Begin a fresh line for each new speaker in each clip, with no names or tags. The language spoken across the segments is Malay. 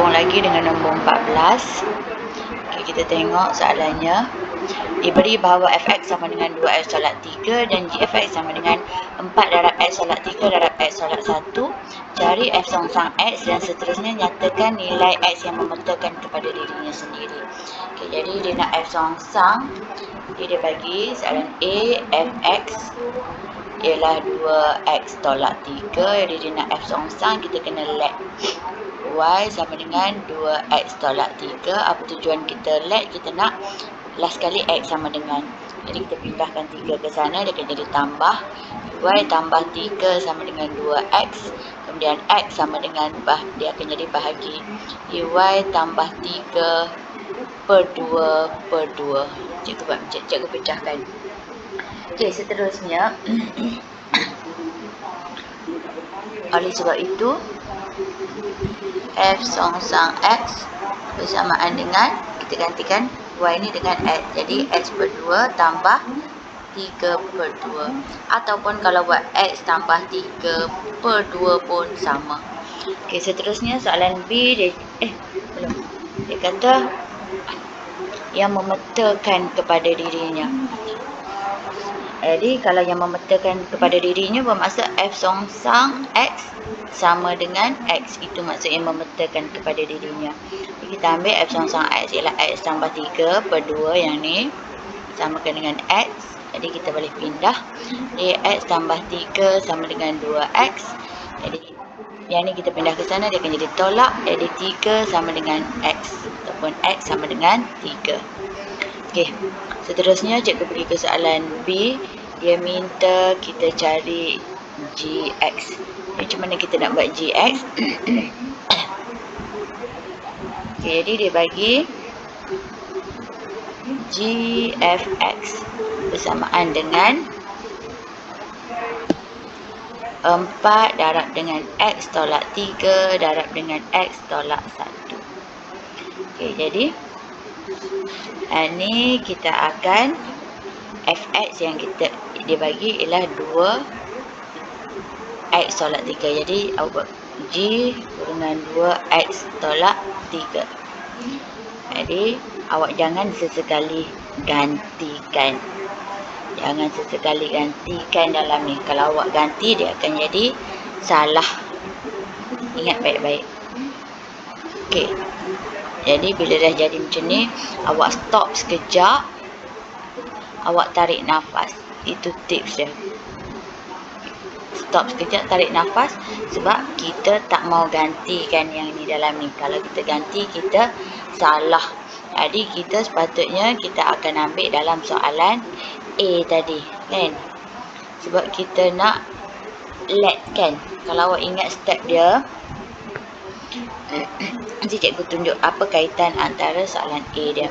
sambung lagi dengan nombor 14. Okay, kita tengok soalannya. Diberi bahawa fx sama dengan 2x tolak 3 dan gfx sama dengan 4 darab x tolak 3 darab x tolak 1. Cari f songsang x dan seterusnya nyatakan nilai x yang memetakan kepada dirinya sendiri. Okay, jadi dia nak f songsang. Dia bagi soalan A, fx ialah 2x tolak 3. Jadi dia nak f songsang, kita kena let y sama dengan 2x tolak 3. Apa tujuan kita let? Kita nak last kali x sama dengan. Jadi kita pindahkan 3 ke sana, dia akan jadi tambah. Y tambah 3 sama dengan 2x. Kemudian x sama dengan, dia akan jadi bahagi y tambah 3 per 2 per 2. Cikgu pecahkan. Okey, seterusnya. Oleh sebab itu, f songsang x bersamaan dengan, kita gantikan y ni dengan x. Jadi x per 2 tambah 3 per 2. Ataupun kalau buat x tambah 3 per 2 pun sama. Okey, seterusnya soalan B, belum. Dia kata yang memetakan kepada dirinya. Jadi kalau yang memetakan kepada dirinya bermaksud f songsang x sama dengan x. Itu maksud yang memetakan kepada dirinya. Jadi kita ambil f songsang x ialah x tambah 3 per 2 yang ni. Samakan dengan x. Jadi kita boleh pindah. Jadi x tambah 3 sama dengan 2x. Jadi yang ni kita pindah ke sana, dia akan jadi tolak. Jadi 3 sama dengan x. Ataupun x sama dengan 3. Okey, seterusnya cikgu pergi ke soalan B. Dia minta kita cari gx. Macam mana kita nak buat gx? Okey, jadi dia bagi gfx bersamaan dengan 4 darab dengan x tolak 3 darab dengan x tolak 1. Okey, jadi ni kita akan fx yang dia bagi ialah 2x tolak 3. Jadi awak buat g kurungan 2x tolak 3. Jadi awak jangan sesekali gantikan. Jangan sesekali gantikan dalam ni. Kalau awak ganti, dia akan jadi salah. Ingat baik-baik. Okey. Jadi bila dah jadi macam ni, awak stop sekejap. Awak tarik nafas. Itu tips dia. Stop sekejap, tarik nafas. Sebab kita tak mau gantikan yang ni dalam ni. Kalau kita ganti, kita salah. Jadi kita sepatutnya kita akan ambil dalam soalan A tadi, kan? Sebab kita nak let, kan? Kalau awak ingat step dia, nanti cikgu tunjuk apa kaitan antara soalan A dia.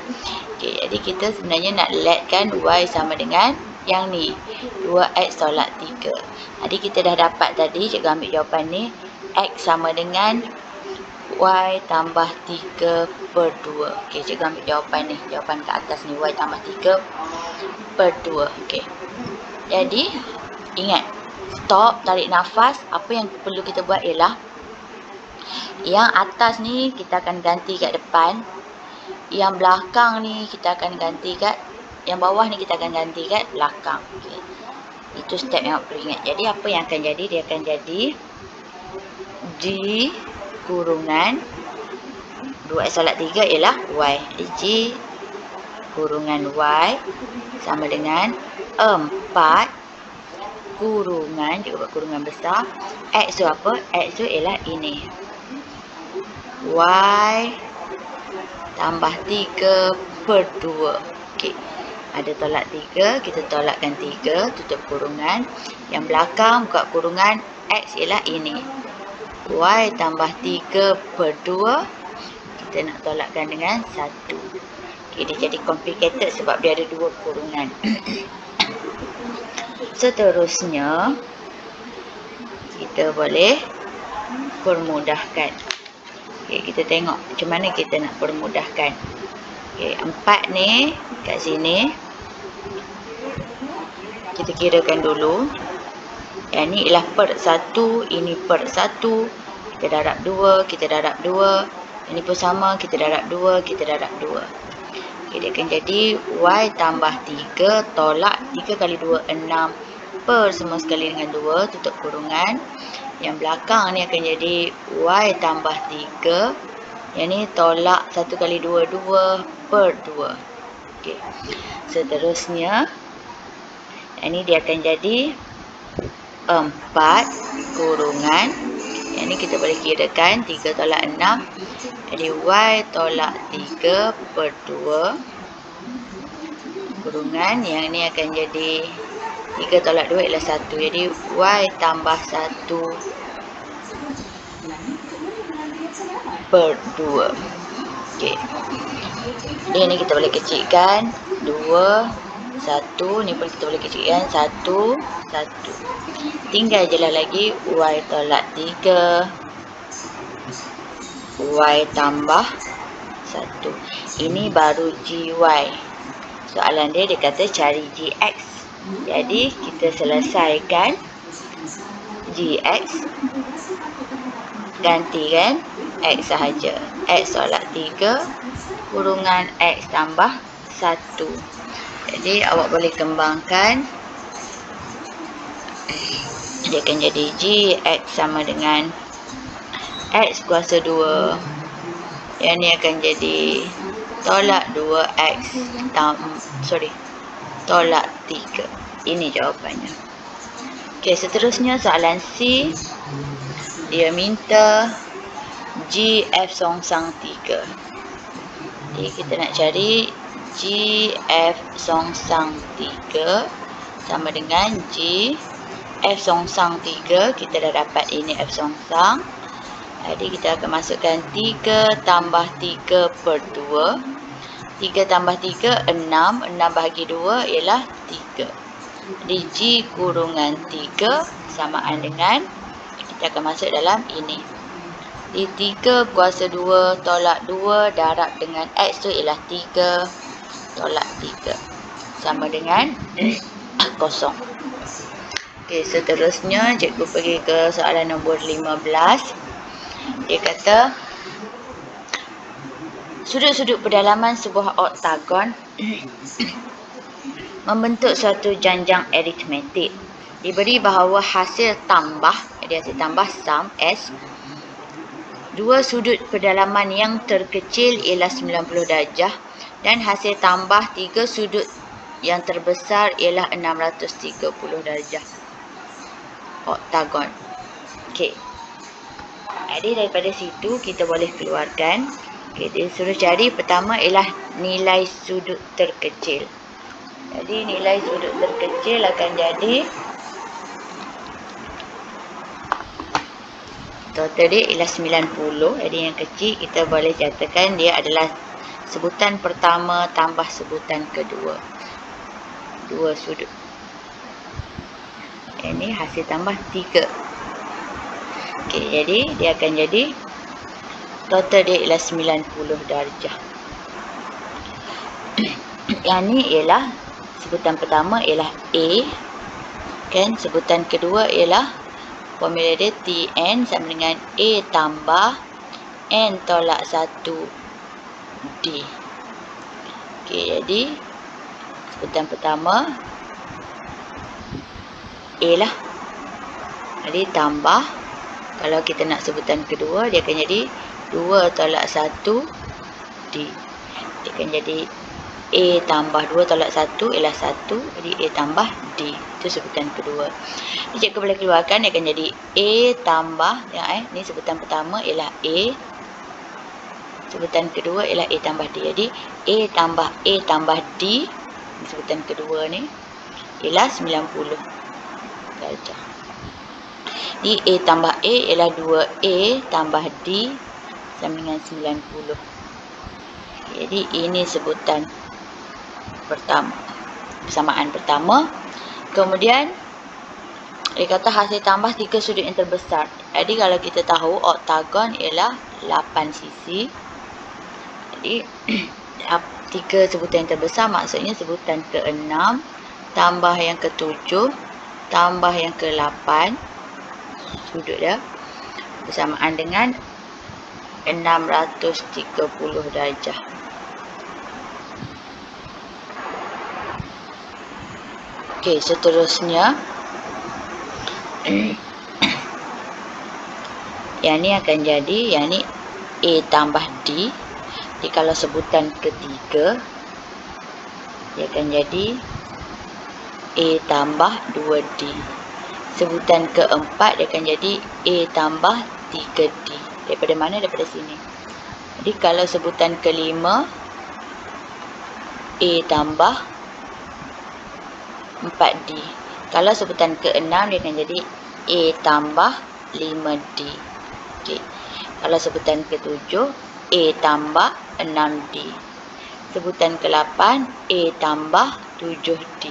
Okey, jadi kita sebenarnya nak let, kan, y sama dengan yang ni, 2x tolak 3. Jadi kita dah dapat tadi, cikgu ambil jawapan ni, x sama dengan y tambah 3 per 2. Okey, cikgu ambil jawapan ni, jawapan ke atas ni, y tambah 3 per 2. Okey. Jadi, ingat, stop, tarik nafas. Apa yang perlu kita buat ialah yang atas ni kita akan ganti kat depan. Yang belakang ni kita akan ganti kat, yang bawah ni kita akan ganti kat belakang. Okay. Itu step yang perlu ingat. Jadi apa yang akan jadi? Dia akan jadi G kurungan 2x tolak 3 ialah y. G kurungan y sama dengan 4 kurungan, juga buat kurungan besar, x tu apa? X tu ialah ini, y tambah 3 per 2. Okey, ada tolak 3, kita tolakkan 3, tutup kurungan. Yang belakang buka kurungan, x ialah ini, y tambah 3 per 2. Kita nak tolakkan dengan 1. Okey, dia jadi complicated sebab dia ada 2 kurungan. Seterusnya, kita boleh permudahkan. Okey, kita tengok macam mana kita nak permudahkan. Okey, 4 ni kat sini. Kita kirakan dulu. Yang ni ialah per 1, ini per 1. Kita darab 2, kita darab 2. Ini pun sama, kita darab 2, kita darab 2. Okay, dia akan jadi Y tambah 3 tolak 3 kali 2, 6 per semua sekali dengan 2, tutup kurungan. Yang belakang ni akan jadi Y tambah 3. Yang ni tolak 1 kali 2, 2 per 2. Okay. Seterusnya, yang ni dia akan jadi 4 kurungan. Yang ni kita boleh kirakan 3 tolak 6. Jadi Y tolak 3 per 2 kurungan. Yang ni akan jadi 3 tolak 2 ialah 1. Jadi Y tambah 1 per 2. Okey. Ini kita boleh kecilkan 2, 1. Ni pun kita boleh kecilkan 1, 1. Tinggal je lah lagi Y tolak 3. Y tambah 1. Ini baru GY. Soalan dia kata cari GX. Jadi kita selesaikan GX. Gantikan X sahaja. X tolak 3 kurungan X tambah 1. Jadi awak boleh kembangkan. Dia akan jadi GX sama dengan X kuasa 2. Yang ni akan jadi tolak 2X tolak 3. Ini jawapannya. Okey, seterusnya soalan C. Dia minta GF songsang 3. Jadi kita nak cari GF songsang 3 sama dengan GF songsang 3. Kita dah dapat ini F songsang. Jadi kita akan masukkan 3 tambah 3 per 2. 3 tambah 3, 6. 6 bahagi 2 ialah 3. Jadi G kurungan 3 samaan dengan, kita akan masuk dalam ini. Di 3 kuasa 2 tolak 2 darab dengan X tu ialah 3 tolak 3. Sama dengan 0. Okey, seterusnya cikgu pergi ke soalan nombor 15. Dia kata sudut-sudut pedalaman sebuah oktagon membentuk suatu janjang aritmetik. Diberi bahawa hasil tambah, jadi hasil tambah sum S, dua sudut pedalaman yang terkecil ialah 90 darjah dan hasil tambah 3 sudut yang terbesar ialah 630 darjah. Oktagon. Okey. Jadi daripada situ kita boleh keluarkan. Okey, dia suruh cari pertama ialah nilai sudut terkecil. Jadi nilai sudut terkecil akan jadi total dia ialah 90. Jadi yang kecil kita boleh katakan dia adalah sebutan pertama tambah sebutan kedua. Dua sudut. Ini hasil tambah 3. Okey, jadi dia akan jadi total dia ialah 90 darjah. Yang ni ialah sebutan pertama ialah A. Kan, sebutan kedua ialah formula dia Tn sama dengan A tambah N tolak 1 D. Okey, jadi sebutan pertama A lah. Jadi tambah, kalau kita nak sebutan kedua dia akan jadi 2 tolak 1 D. Dia akan jadi A tambah 2 tolak 1 ialah 1. Jadi A tambah D. Itu sebutan kedua. Jadi cikgu boleh keluarkan dia akan jadi A tambah, ni sebutan pertama ialah A. Sebutan kedua ialah A tambah D. Jadi A tambah D, sebutan kedua ni, ialah 90 darjah. Jadi A tambah A ialah 2A tambah D sama dengan 90. Jadi ini sebutan pertama, persamaan pertama. Kemudian dia kata hasil tambah 3 sudut yang terbesar. Jadi kalau kita tahu oktagon ialah 8 sisi. Jadi 3 sebutan yang terbesar maksudnya sebutan ke-6 tambah yang ke-7 tambah yang ke-8 sudut dia bersamaan dengan 630 darjah. Okey, seterusnya yang ni akan jadi, yang ni A tambah D. Jadi kalau sebutan ketiga, dia akan jadi A tambah 2D. Sebutan keempat, dia akan jadi A tambah 3D. Daripada mana? Daripada sini. Jadi kalau sebutan kelima, A tambah 4D. Kalau sebutan keenam, dia akan jadi A tambah 5D. Okay. Kalau sebutan ketujuh, A tambah 6D. Sebutan ke-8, A tambah 7D.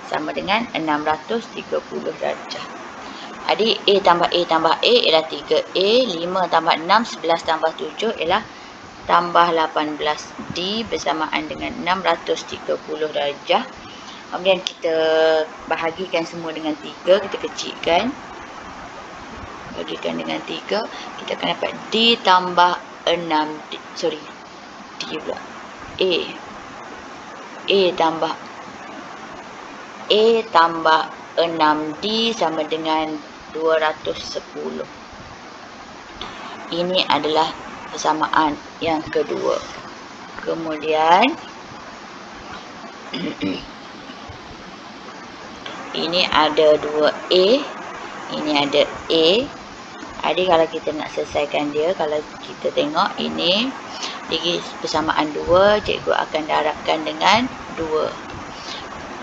Sama dengan 630 darjah. Jadi A tambah A ialah 3A, 5 tambah 6, 11 tambah 7 ialah tambah 18D bersamaan dengan 630 darjah. Kemudian kita bahagikan semua dengan 3, kita kecilkan. Bahagikan dengan 3, kita akan dapat D tambah 6D. Sorry, D pula. A tambah 6D sama dengan 210. Ini adalah persamaan yang kedua. Kemudian ini ada 2A, ini ada A. Jadi kalau kita nak selesaikan dia, kalau kita tengok ini jadi persamaan 2, cikgu akan darabkan dengan 2.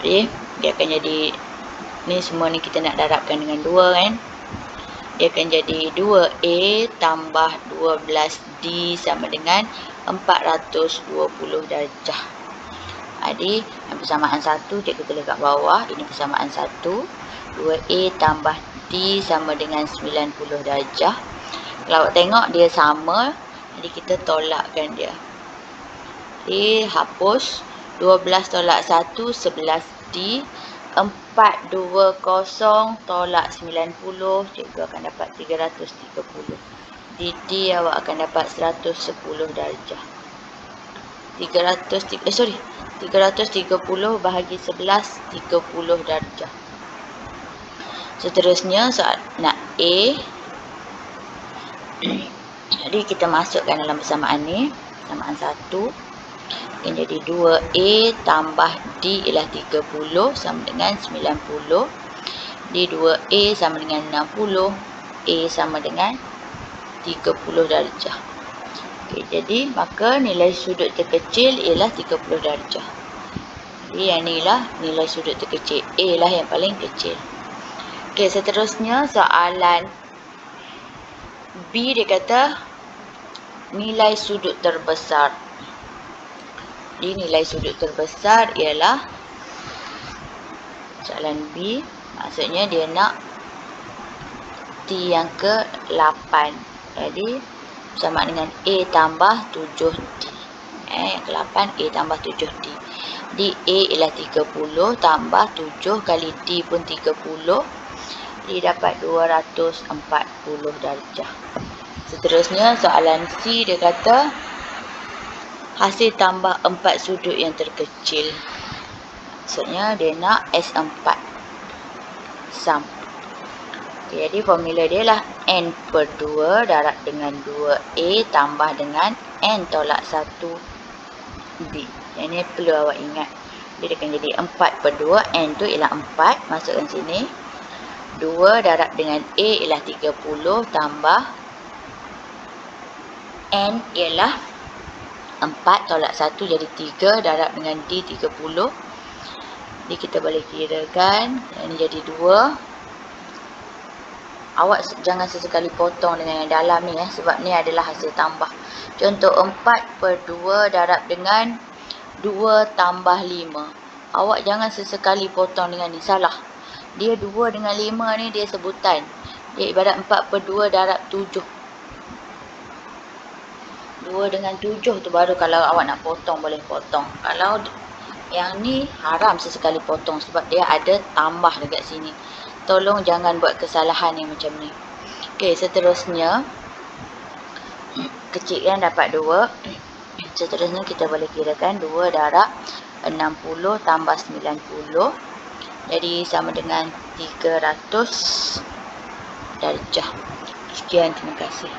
Jadi dia akan jadi, ni semua ni kita nak darabkan dengan 2 kan. Dia akan jadi 2A tambah 12D sama dengan 420 darjah. Jadi persamaan 1 cikgu tulis kat bawah. Ini persamaan 1. 2A tambah D sama dengan 90 darjah. Kalau awak tengok dia sama, jadi kita tolakkan dia. Jadi hapus 12 tolak 1, 11D. 420 tolak 90, cikgu akan dapat 330. DD awak akan dapat 110 darjah. 330 bahagi 11, 30 darjah. Seterusnya soal nak A. Jadi kita masukkan dalam persamaan ni, persamaan 1. Akan jadi 2A tambah D ialah 30 sama dengan 90. D 2A sama dengan 60. A sama dengan 30 darjah. Okay, jadi maka nilai sudut terkecil ialah 30 darjah. Jadi yang ni lah nilai sudut terkecil. A lah yang paling kecil. Okay, seterusnya soalan B, dia kata nilai sudut terbesar. Jadi nilai sudut terbesar ialah soalan B, maksudnya dia nak T yang ke-8. Jadi sama dengan A tambah 7D. Yang ke-8 A tambah 7D. Di A ialah 30 tambah 7 kali D pun 30. Jadi dapat 240 darjah. Seterusnya soalan C, dia kata hasil tambah 4 sudut yang terkecil. Maksudnya dia nak S4 sum. Okay, jadi formula dia lah N per 2 darab dengan 2A tambah dengan N tolak 1B. Yang ni perlu awak ingat. Dia akan jadi 4 per 2. N tu ialah 4. Masukkan sini. 2 darab dengan A ialah 30 tambah N ialah 4 tolak 1 jadi 3 darab dengan D 30. Jadi kita boleh kirakan. Yang ni jadi 2. Awak jangan sesekali potong dengan yang dalam ni sebab ni adalah hasil tambah. Contoh 4 per 2 darab dengan 2 tambah 5. Awak jangan sesekali potong dengan ni, salah. Dia 2 dengan 5 ni dia sebutan. Dia ibarat 4 per 2 darab 7. 2 dengan 7 tu baru kalau awak nak potong boleh potong. Kalau yang ni haram sesekali potong sebab dia ada tambah dekat sini. Tolong jangan buat kesalahan yang macam ni. Okey, seterusnya kecil kan, dapat 2. Seterusnya kita boleh kirakan 2 darab 60 tambah 90. Jadi sama dengan 300 darjah. Sekian, terima kasih.